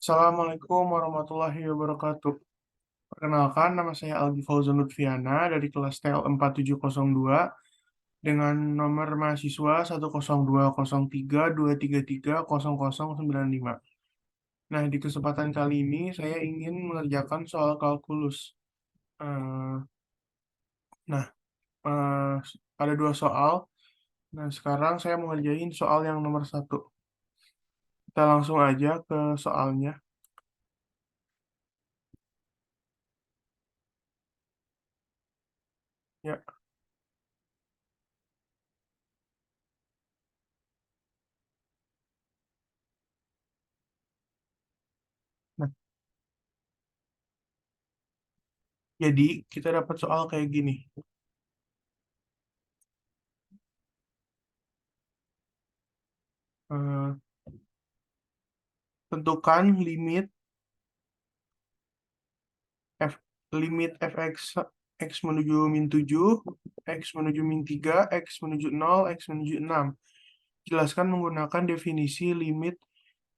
Assalamualaikum warahmatullahi wabarakatuh. Perkenalkan, nama saya Algi Fauzan Lutfiana dari kelas TL 4702 dengan nomor mahasiswa 1020323300095. Nah, di kesempatan kali ini saya ingin mengerjakan soal kalkulus. Eh, Nah, eh, ada dua soal. Nah, sekarang saya mau ngerjain soal yang nomor satu. Kita langsung aja ke soalnya. Ya, nah, jadi kita dapat soal kayak gini. Eh, Tentukan f limit fx x menuju min 7, x menuju min 3, x menuju 0, x menuju 6. Jelaskan menggunakan definisi limit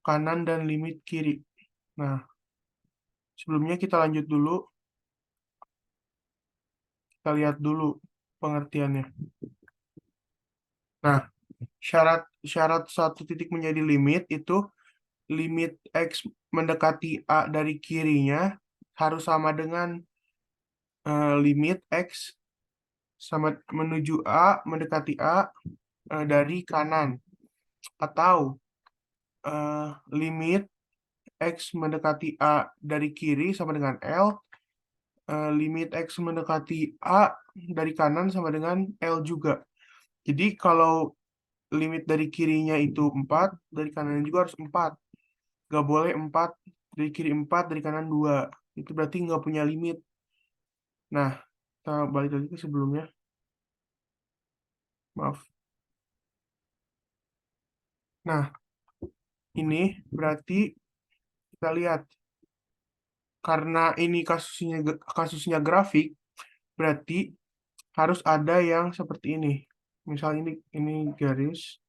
kanan dan limit kiri. Nah, sebelumnya kita lanjut dulu, kita lihat dulu pengertiannya. Nah, syarat syarat satu titik menjadi limit itu limit x mendekati a dari kirinya harus sama dengan limit x sama menuju a mendekati a dari kanan, atau eh, limit x mendekati a dari kiri sama dengan L, limit x mendekati a dari kanan sama dengan L juga. Jadi kalau limit dari kirinya itu 4, dari kanan juga harus 4. Nggak boleh 4, dari kiri 4, dari kanan 2. Itu berarti nggak punya limit. Nah, kita balik lagi ke sebelumnya. Maaf. Nah, ini berarti kita lihat. Karena ini kasusnya grafik, berarti harus ada yang seperti ini. Misalnya ini garis.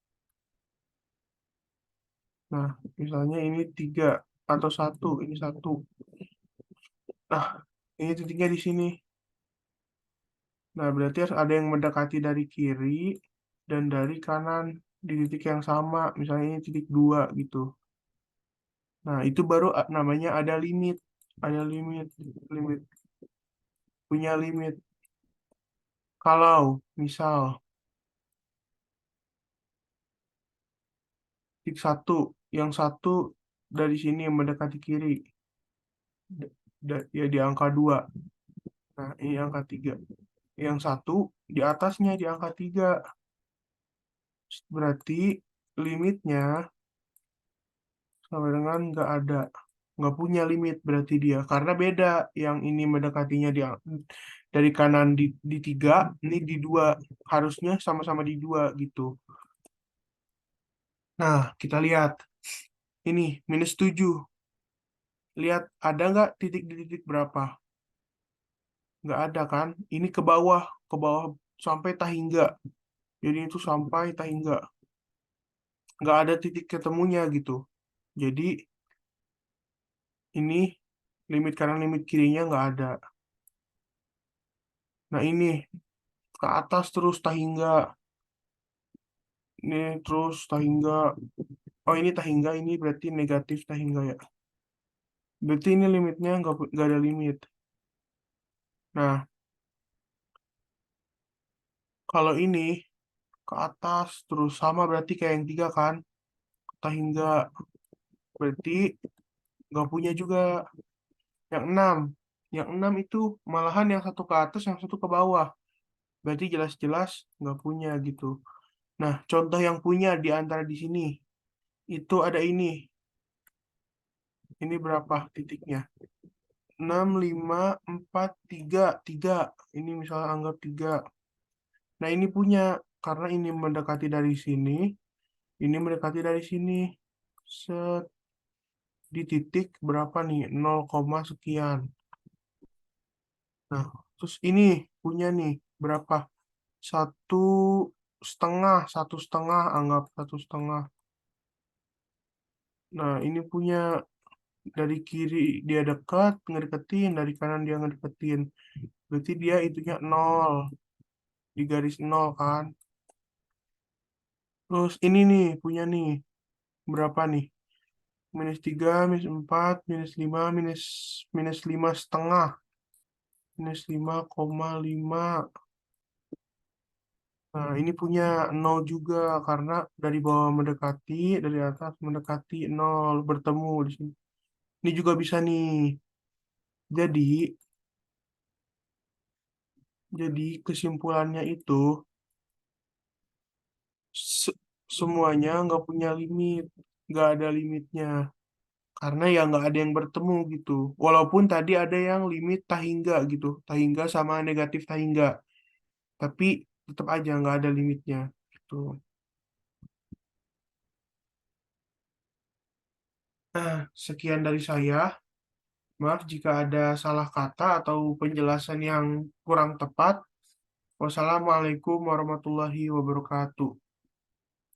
Nah, misalnya ini 3 atau satu, ini satu. Nah, ini titiknya di sini. Nah, berarti harus ada yang mendekati dari kiri dan dari kanan di titik yang sama. Misalnya ini titik 2 gitu. Nah, itu baru namanya ada limit. Ada limit, limit, punya limit. Kalau misal titik satu, yang satu dari sini yang mendekati kiri, ya di angka 2. Nah, ini angka 3. Yang satu di atasnya di angka 3. Berarti limitnya sama dengan nggak ada. Nggak punya limit berarti dia. Karena beda. Yang ini mendekatinya dari kanan di 3, ini di 2. Harusnya sama-sama di 2 gitu. Nah, kita lihat. Ini minus 7. Lihat, ada nggak titik di titik berapa? Nggak ada kan? Ini ke bawah sampai Tahingga. Jadi itu sampai Tahingga. Nggak ada titik ketemunya gitu. Jadi ini limit kanan limit kirinya nggak ada. Nah ini ke atas terus Tahingga. Ini terus Tahingga. Oh ini Tahingga, ini berarti negatif Tahingga ya. Berarti ini limitnya nggak ada limit. Nah kalau ini ke atas terus sama berarti kayak yang 3 kan. Tahingga berarti nggak punya juga. Yang 6. Yang 6 itu malahan yang satu ke atas, yang satu ke bawah. Berarti jelas-jelas nggak punya gitu. Nah, contoh yang punya di antara di sini, itu ada ini. Ini berapa titiknya? 6, 5, 4, 3. 3. Ini misalnya anggap 3. Nah, ini punya. Karena ini mendekati dari sini, ini mendekati dari sini. Set. Di titik berapa nih? 0, sekian. Nah, terus ini punya nih. Berapa? Satu satu setengah, anggap satu setengah. Nah, ini punya dari kiri dia dekat, ngedeketin, dari kanan dia ngedeketin. Berarti dia itunya 0, di garis 0 kan. Terus ini nih, punya nih, berapa nih? -3, -4, -5, minus 5,5. -5,5. Nah, ini punya 0 juga karena dari bawah mendekati, dari atas mendekati 0, bertemu di sini. Ini juga bisa nih. Jadi, kesimpulannya itu se- semuanya nggak punya limit, nggak ada limitnya. Karena ya nggak ada yang bertemu gitu. Walaupun tadi ada yang limit tahingga gitu, tahingga sama negatif tahingga. Tapi tetap aja nggak ada limitnya gitu. Nah, sekian dari saya. Maaf jika ada salah kata atau penjelasan yang kurang tepat. Wassalamualaikum warahmatullahi wabarakatuh.